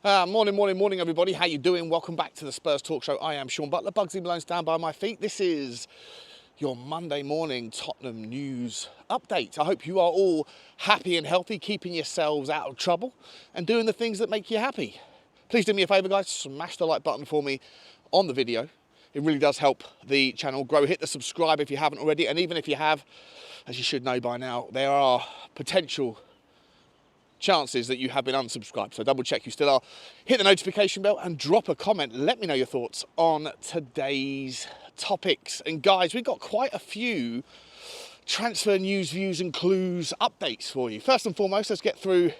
Morning, everybody. How you doing? Welcome back to the Spurs Talk Show. I am Sean Butler. Bugsy Malone's down by my feet. This is your Monday morning Tottenham news update. I hope you are all happy and healthy, keeping yourselves out of trouble and doing the things that make you happy. Please do me a favour, guys. Smash the like button for me on the video. It really does help the channel grow. Hit the subscribe if you haven't already. And even if you have, as you should know by now, there are potential chances that you have been unsubscribed, so double check you still are. Hit the notification bell and drop a comment. Let me know your thoughts on today's topics. And guys, we've got quite a few transfer news, views and clues updates for you. First and foremost, let's get through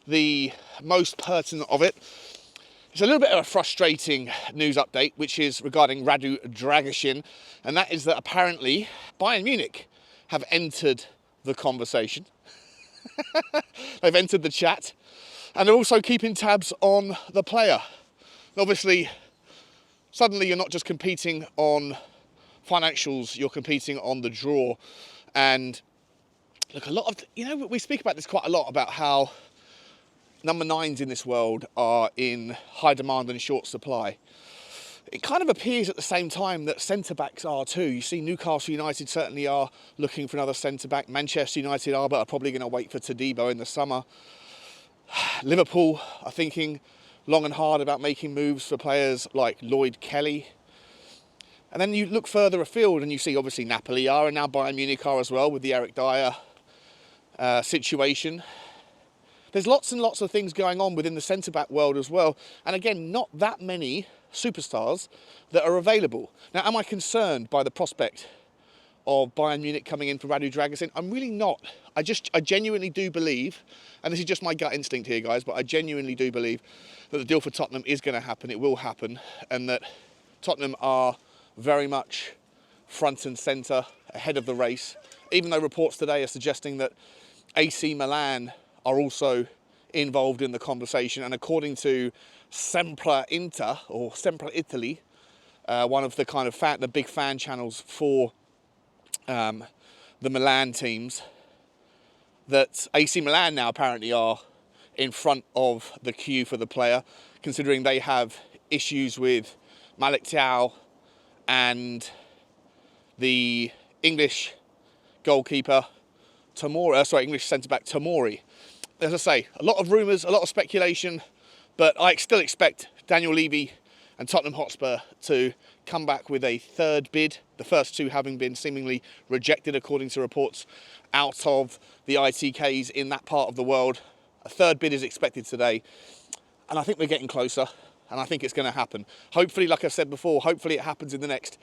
the most pertinent of it. It's a little bit of a frustrating news update, which is regarding RADU Dragusin, and that is that apparently Bayern Munich have entered the conversation. They've entered the chat and they're also keeping tabs on the player. Obviously, suddenly you're not just competing on financials, you're competing on the draw. And look, a lot of, we speak about this quite a lot, about how number 9s in this world are in high demand and short supply. It kind of appears at the same time that centre-backs are too. You see Newcastle United certainly are looking for another centre-back. Manchester United are, but are probably going to wait for Todibo in the summer. Liverpool are thinking long and hard about making moves for players like Lloyd Kelly. And then you look further afield and you see obviously Napoli are, and now Bayern Munich are as well, with the Eric Dyer situation. There's lots and lots of things going on within the centre-back world as well. And again, not that many superstars that are available. Now, am I concerned by the prospect of Bayern Munich coming in for RADU Dragusin? I'm really not. I genuinely do believe, and this is just my gut instinct here, guys, but I genuinely do believe that the deal for Tottenham is going to happen. It will happen, and that Tottenham are very much front and centre, ahead of the race, even though reports today are suggesting that AC Milan are also involved in the conversation. And according to Sempre Inter, or Sempre Italy, one of the kind of the big fan channels for the Milan teams, that AC Milan now apparently are in front of the queue for the player, considering they have issues with Malik Thiaw and the English goalkeeper English centre-back Tomori. As I say, a lot of rumours, a lot of speculation, but I still expect Daniel Levy and Tottenham Hotspur to come back with a third bid, the first two having been seemingly rejected according to reports out of the ITKs in that part of the world. A third bid is expected today, and I think we're getting closer, and I think it's going to happen. Hopefully, like I said before, hopefully it happens in the next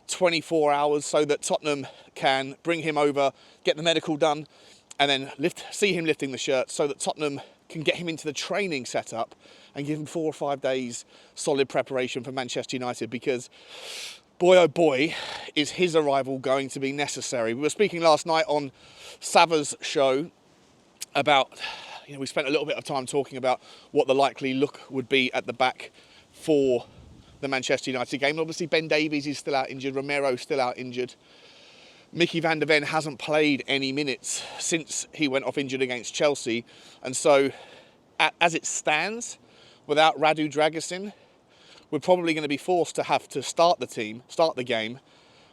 24 hours so that Tottenham can bring him over, get the medical done, and then see him lifting the shirt, so that Tottenham can get him into the training setup and give him 4 or 5 days solid preparation for Manchester United, because boy oh boy is his arrival going to be necessary. We were speaking last night on Sava's show about, we spent a little bit of time talking about what the likely look would be at the back for the Manchester United game. Obviously Ben Davies is still out injured, Romero's still out injured. Mickey van der Ven hasn't played any minutes since he went off injured against Chelsea. And so, as it stands, without RADU Dragusin, we're probably going to be forced to have to start the game,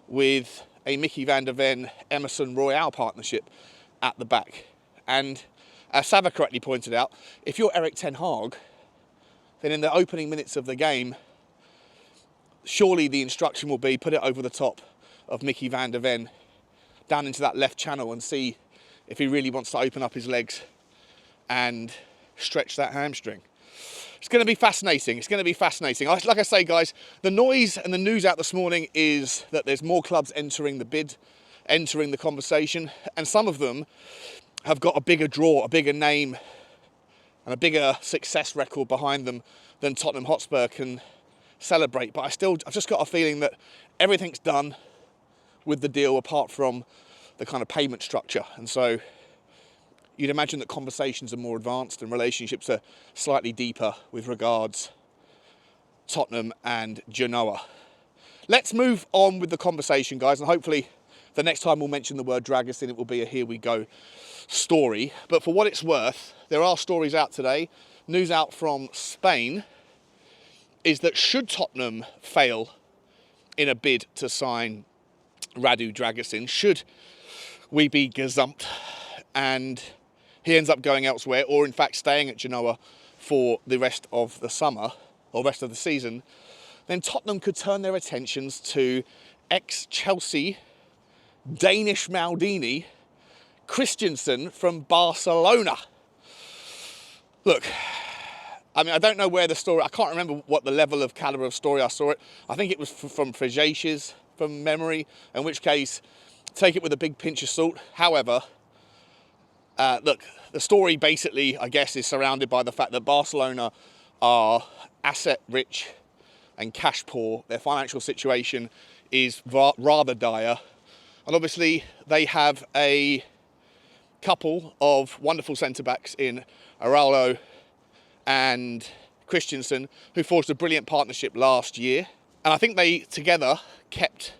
with a Mickey van der Ven, Emerson Royale partnership at the back. And as Sava correctly pointed out, if you're Erik ten Hag, then in the opening minutes of the game, surely the instruction will be put it over the top of Mickey van der Ven, down into that left channel, and see if he really wants to open up his legs and stretch that hamstring. It's going to be fascinating. It's going to be fascinating. Like I say, guys, the noise and the news out this morning is that there's more clubs entering the bid, entering the conversation, and some of them have got a bigger draw, a bigger name, and a bigger success record behind them than Tottenham Hotspur can celebrate. But I've just got a feeling that everything's done with the deal apart from the kind of payment structure. And so you'd imagine that conversations are more advanced and relationships are slightly deeper with regards Tottenham and Genoa. Let's move on with the conversation, guys, and hopefully the next time we'll mention the word Dragusin, it will be a here we go story. But for what it's worth, there are stories out today. news out from Spain is that should Tottenham fail in a bid to sign RADU Dragusin, should we be gazumped and he ends up going elsewhere, or in fact staying at Genoa for the rest of the summer or rest of the season, then Tottenham could turn their attentions to ex-Chelsea Danish Maldini Christensen from Barcelona. Look, I mean, I don't know where the story, I can't remember what the level of calibre of story I saw it. I think it was from Frejaces from memory, in which case, take it with a big pinch of salt. However, look, the story basically, I guess, is surrounded by the fact that Barcelona are asset rich and cash poor. Their financial situation is rather dire. And obviously, they have a couple of wonderful centre-backs in Araujo and Christensen, who forged a brilliant partnership last year. And I think they, together, kept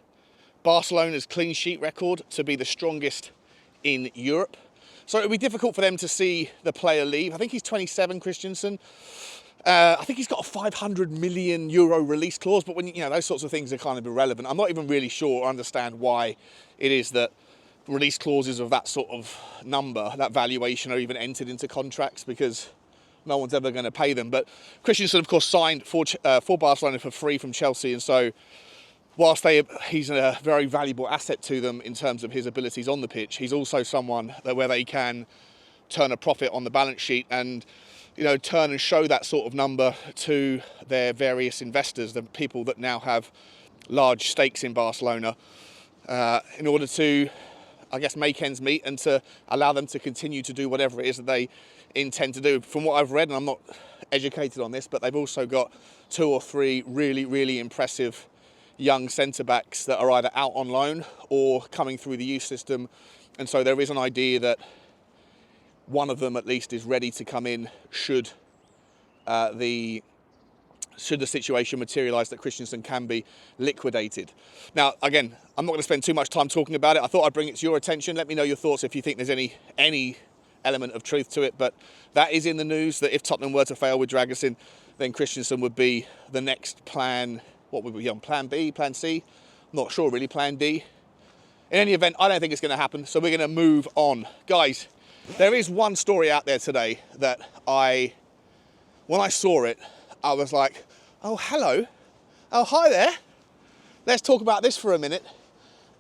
Barcelona's clean sheet record to be the strongest in Europe. So it would be difficult for them to see the player leave. I think he's 27, Christensen. I think he's got a 500 million euro release clause, but when you know those sorts of things are kind of irrelevant. I'm not even really sure or understand why it is that release clauses of that sort of number, that valuation, are even entered into contracts, because no one's ever going to pay them. But Christensen, of course, signed for Barcelona for free from Chelsea, and so whilst he's a very valuable asset to them in terms of his abilities on the pitch, he's also someone that where they can turn a profit on the balance sheet and, you know, turn and show that sort of number to their various investors, the people that now have large stakes in Barcelona, in order to, I guess, make ends meet and to allow them to continue to do whatever it is that they intend to do. From what I've read, and I'm not educated on this, but they've also got 2 or 3 really, really impressive young centre-backs that are either out on loan or coming through the youth system. And so there is an idea that one of them at least is ready to come in should the situation materialise that Christensen can be liquidated. Now, again, I'm not going to spend too much time talking about it. I thought I'd bring it to your attention. Let me know your thoughts if you think there's any element of truth to it. But that is in the news, that if Tottenham were to fail with Dragusin, then Christensen would be the next plan. What would we be on? Plan B, Plan C? I'm not sure really, Plan D. In any event, I don't think it's going to happen, so we're going to move on. Guys, there is one story out there today that when I saw it, I was like, oh, hello. Oh, hi there. Let's talk about this for a minute.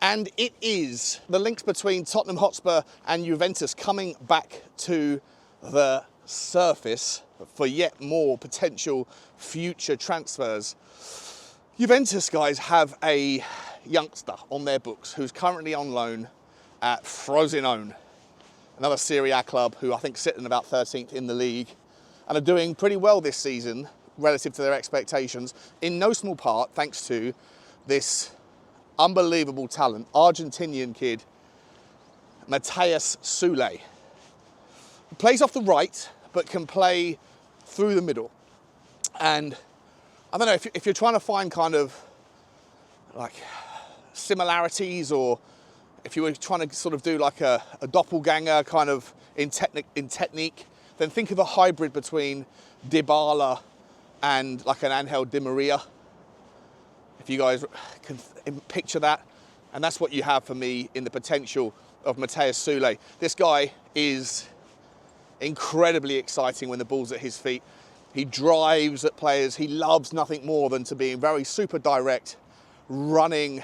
And it is the links between Tottenham Hotspur and Juventus coming back to the surface for yet more potential future transfers. Juventus, guys, have a youngster on their books who's currently on loan at Frosinone, another Serie A club who I think sit in about 13th in the league and are doing pretty well this season relative to their expectations, in no small part thanks to this unbelievable talent, Argentinian kid, Matias Soule. He plays off the right, but can play through the middle. And I don't know, if you're trying to find kind of like similarities, or if you were trying to sort of do like a doppelganger kind of in technique, then think of a hybrid between Dybala and like an Angel Di Maria, if you guys can picture that. And that's what you have for me in the potential of Matias Soule. This guy is incredibly exciting when the ball's at his feet. He drives at players. He loves nothing more than to be very super direct, running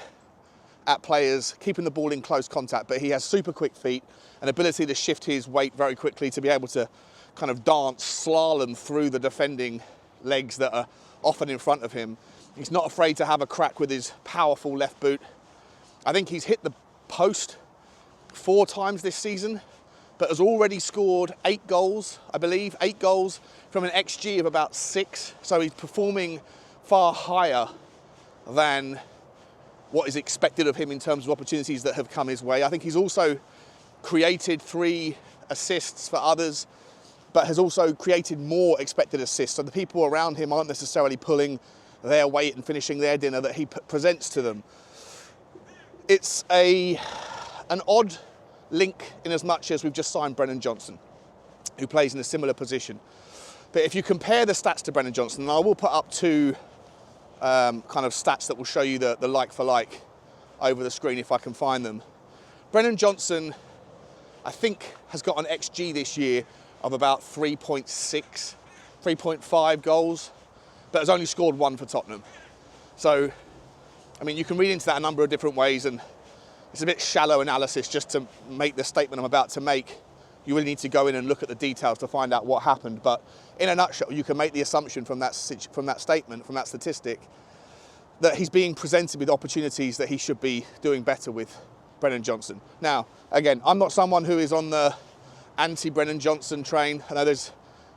at players, keeping the ball in close contact. But he has super quick feet, an ability to shift his weight very quickly to be able to kind of dance, slalom through the defending legs that are often in front of him. He's not afraid to have a crack with his powerful left boot. I think he's hit the post 4 times this season, but has already scored 8 goals, I believe, 8 goals from an XG of about 6. So he's performing far higher than what is expected of him in terms of opportunities that have come his way. I think he's also created 3 assists for others, but has also created more expected assists. So the people around him aren't necessarily pulling their weight and finishing their dinner that he presents to them. It's an odd link in as much as we've just signed Brennan Johnson, who plays in a similar position. But if you compare the stats to Brennan Johnson, and I will put up two kind of stats that will show you the like for like over the screen if I can find them. Brennan Johnson, I think, has got an XG this year of about 3.6, 3.5 goals, but has only scored one for Tottenham. So, I mean, you can read into that a number of different ways, and it's a bit shallow analysis just to make the statement I'm about to make. You really need to go in and look at the details to find out what happened. But in a nutshell, you can make the assumption from that statement, from that statistic, that he's being presented with opportunities that he should be doing better with Brennan Johnson. Now, again, I'm not someone who is on the anti-Brennan Johnson train. I know there's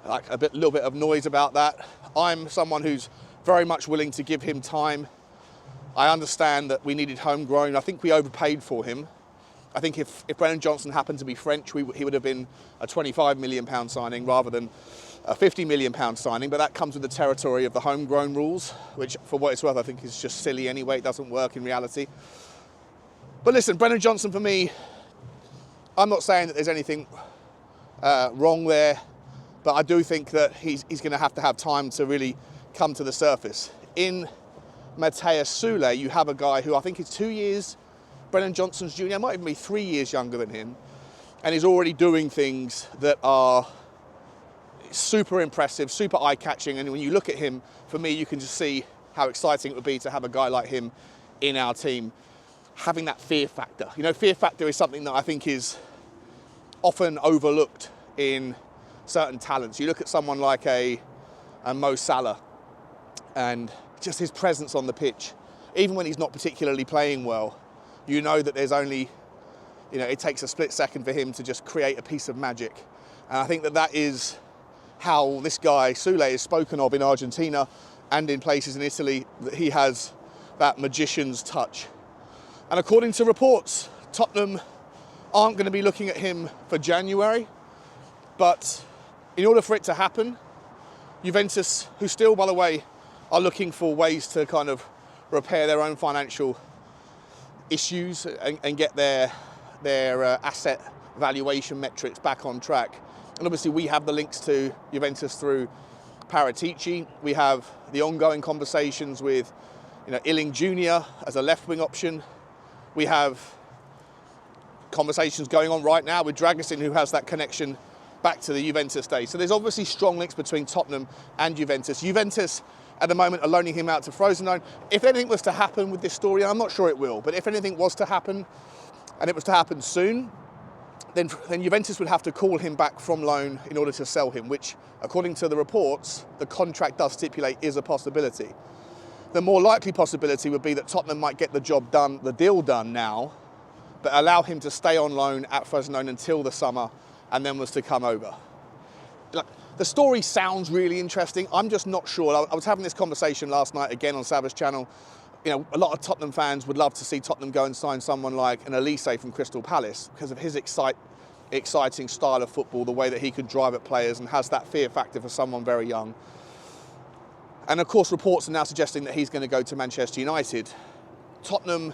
like a little bit of noise about that. I'm someone who's very much willing to give him time. I understand that we needed homegrown. I think we overpaid for him. I think if Brennan Johnson happened to be French, he would have been a £25 million signing rather than a £50 million signing, but that comes with the territory of the homegrown rules, which for what it's worth, I think is just silly anyway. It doesn't work in reality. But listen, Brennan Johnson for me, I'm not saying that there's anything wrong there, but I do think that he's going to have time to really come to the surface. In Matias Soule, you have a guy who I think is 2 years Brennan Johnson's junior, might even be 3 years younger than him, and is already doing things that are super impressive, super eye-catching, and when you look at him, for me, you can just see how exciting it would be to have a guy like him in our team, having that fear factor. You know, fear factor is something that I think is often overlooked in certain talents. You look at someone like a Mo Salah, and just his presence on the pitch, even when he's not particularly playing well, you know that there's only, it takes a split second for him to just create a piece of magic. And I think that is how this guy, Soule, is spoken of in Argentina and in places in Italy, that he has that magician's touch. And according to reports, Tottenham aren't going to be looking at him for January, but in order for it to happen, Juventus, who still, by the way, are looking for ways to kind of repair their own financial issues and get their asset valuation metrics back on track. And obviously we have the links to Juventus through Paratici. We have the ongoing conversations with Illing Jr. as a left-wing option. We have conversations going on right now with Dragusin, who has that connection back to the Juventus days. So there's obviously strong links between Tottenham and Juventus. Juventus at the moment are loaning him out to Frosinone. If anything was to happen with this story, and I'm not sure it will, but if anything was to happen, and it was to happen soon, then Juventus would have to call him back from loan in order to sell him, which, according to the reports, the contract does stipulate is a possibility. The more likely possibility would be that Tottenham might get the job done, the deal done now, but allow him to stay on loan at Frosinone until the summer, and then was to come over. The story sounds really interesting. I'm just not sure. I was having this conversation last night again on Savage Channel. A lot of Tottenham fans would love to see Tottenham go and sign someone like an Elise from Crystal Palace because of his exciting style of football, the way that he could drive at players and has that fear factor for someone very young. And of course, reports are now suggesting that he's going to go to Manchester United. Tottenham,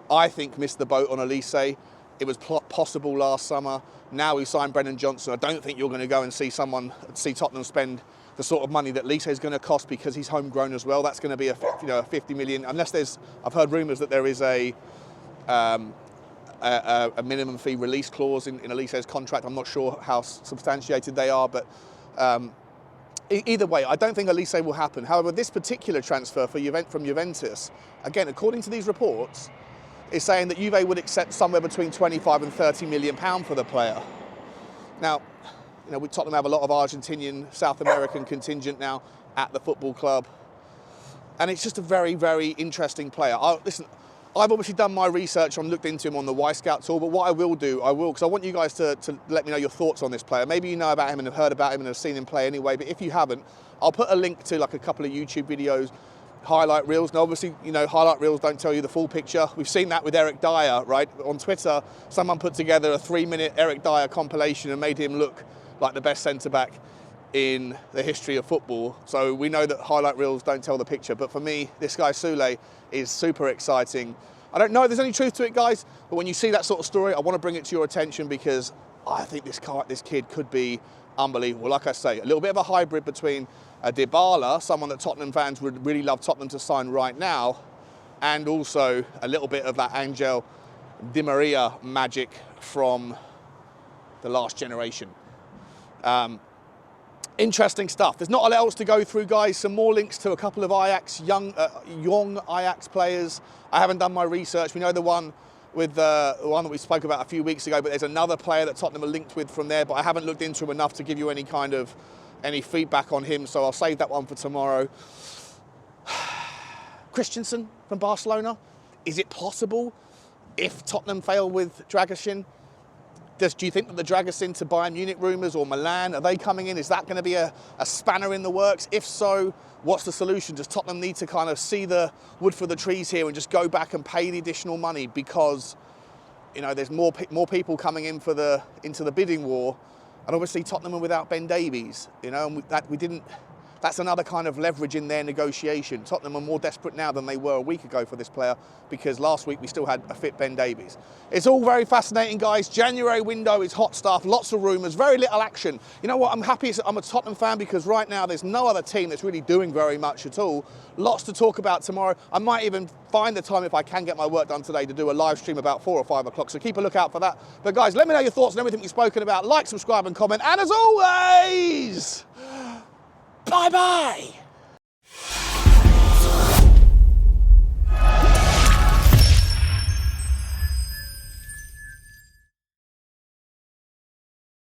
I think, missed the boat on Elise. It was possible last summer. Now we signed Brennan Johnson. I don't think you're going to go and see Tottenham spend the sort of money that Lise is going to cost because he's homegrown as well. That's going to be a 50 million, unless I've heard rumours that there is a minimum fee release clause in Elise's contract. I'm not sure how substantiated they are, but either way, I don't think Elise will happen. However, this particular transfer from Juventus, again, according to these reports, is saying that Juve would accept somewhere between 25 and 30 million pound for the player. Now, we Tottenham have a lot of Argentinian, South American contingent now at the football club, and it's just a very, very interesting player. Listen, I've obviously done my research on, looked into him on the Y-Scout tour, but what I will do, because I want you guys to let me know your thoughts on this player. Maybe you know about him and have heard about him and have seen him play anyway, but if you haven't, I'll put a link to like a couple of YouTube videos, highlight reels. Now, obviously, highlight reels don't tell you the full picture. We've seen that with Eric Dyer, right? On Twitter, someone put together a 3-minute Eric Dyer compilation and made him look like the best centre-back in the history of football. So we know that highlight reels don't tell the picture. But for me, this guy Soule is super exciting. I don't know if there's any truth to it, guys, but when you see that sort of story, I want to bring it to your attention because I think this kid could be unbelievable. Like I say, a little bit of a hybrid between a Dybala, someone that Tottenham fans would really love Tottenham to sign right now, and also a little bit of that Angel Di Maria magic from the last generation. Interesting stuff. There's not a lot else to go through, guys. Some more links to a couple of Ajax, young Ajax players. I haven't done my research. We know the one with the one that we spoke about a few weeks ago, but there's another player that Tottenham are linked with from there, but I haven't looked into him enough to give you any feedback on him, so I'll save that one for tomorrow. Christensen from Barcelona. Is it possible if Tottenham fail with Dragusin? Do you think that the Dragusin to Bayern Munich rumours or Milan, are they coming in? Is that going to be a spanner in the works? If so, what's the solution? Does Tottenham need to kind of see the wood for the trees here and just go back and pay the additional money because, you know, there's more people coming in into the bidding war, and obviously Tottenham are without Ben Davies, you know, and that's another kind of leverage in their negotiation. Tottenham are more desperate now than they were a week ago for this player because last week we still had a fit Ben Davies. It's all very fascinating, guys. January window is hot stuff, lots of rumours, very little action. You know what, I'm happy I'm a Tottenham fan because right now there's no other team that's really doing very much at all. Lots to talk about tomorrow. I might even find the time, if I can get my work done today, to do a live stream about 4 or 5 o'clock, so keep a lookout for that. But guys, let me know your thoughts on everything we've spoken about. Like, subscribe and comment, and as always, bye-bye.